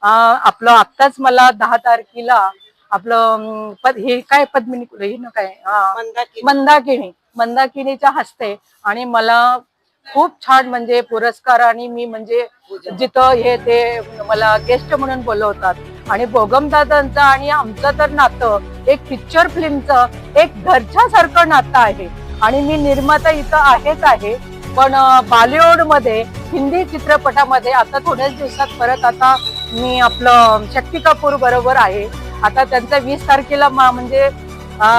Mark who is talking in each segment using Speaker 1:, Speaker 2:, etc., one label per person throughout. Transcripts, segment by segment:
Speaker 1: आपलं आत्ताच मला 10 तारखेला आपलं हे काय पद्मिनी हे ना काय मंदाकिनीच्या हस्ते आणि मला खूप छान म्हणजे पुरस्कार आणि मी म्हणजे जिथं हे ते मला गेस्ट म्हणून बोलवतात आणि बोगमदादांचं आणि आमचं तर नातं एक पिक्चर फिल्मचं एक घरच्या सारखं नातं आहे आणि मी निर्माता इथं आहेच आहे पण बॉलिवूड मध्ये हिंदी चित्रपटामध्ये आता थोड्याच दिवसात परत आता मी आपलं शक्ती कपूर बरोबर आहे आता त्यांचा 20 तारखेला म्हणजे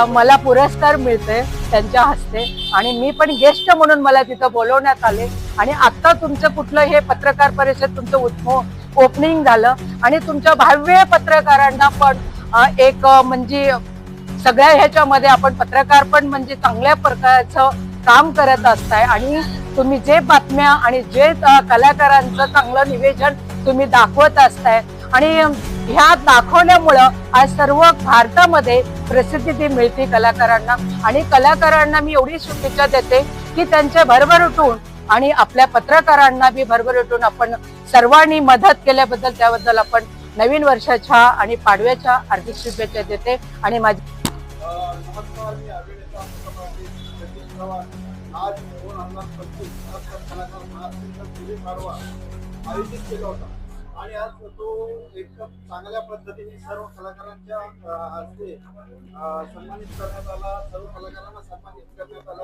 Speaker 1: मला पुरस्कार मिळते त्यांच्या हस्ते आणि मी पण गेस्ट म्हणून मला तिथं बोलवण्यात आले आणि आता तुमचं कुठलं हे पत्रकार परिषद तुमचं ओपनिंग झालं आणि तुमच्या भाव्य पत्रकारांना पण एक म्हणजे सगळ्या ह्याच्यामध्ये आपण पत्रकार पण म्हणजे चांगल्या प्रकारचं काम करत असताय आणि तुम्ही जे बातम्या आणि जे कलाकारांचं चांगलं निवेदन तुम्ही दाखवत असताय आणि ह्या दाखवण्यामुळं आज सर्व भारतामध्ये प्रसिद्धी मिळते कलाकारांना आणि कलाकारांना मी एवढी शुभेच्छा देते की त्यांचे भरभराटून आणि आपल्या पत्रकारांना बी भरभराटून आपण सर्वांनी मदत केल्याबद्दल त्याबद्दल आपण नवीन वर्षाच्या आणि पाडव्याच्या हार्दिक शुभेच्छा देते आणि माझी
Speaker 2: आज 2025 कलाकार महाराष्ट्र आयोजित केला होता आणि आज तो एक चांगल्या पद्धतीने सर्व कलाकारांच्या हस्ते सन्मानित करण्यात आला सर्व कलाकारांना सन्मानित करण्यात आलं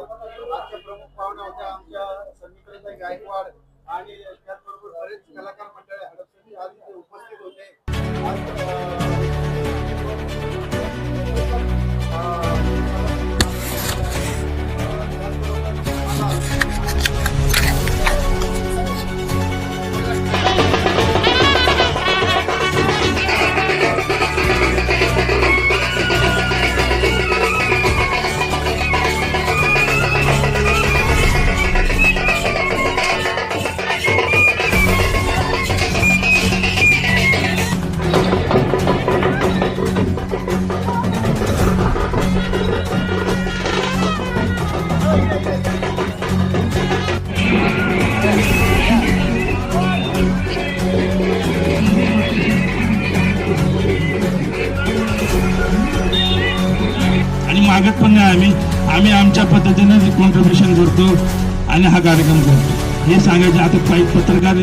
Speaker 2: आजच्या प्रमुख पाहुण्या होत्या आमच्या संगीताई गायकवाड आणि त्याचबरोबर बरेच कलाकार मंडळी हडपसरची आज इथे उपस्थित होते
Speaker 3: मागत पण नाही आम्ही आमच्या पद्धतीने कॉन्ट्रीब्युशन करतो आणि हा कार्यक्रम करतो हे सांगायचे आता काही पत्रकार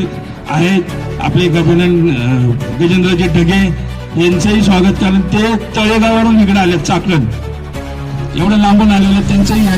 Speaker 3: आहेत आपले गजेंद्रजी ढगे यांचंही स्वागत कारण ते तळेगाववरून इकडे आले चाकण एवढं लांबून आलेले त्यांचंही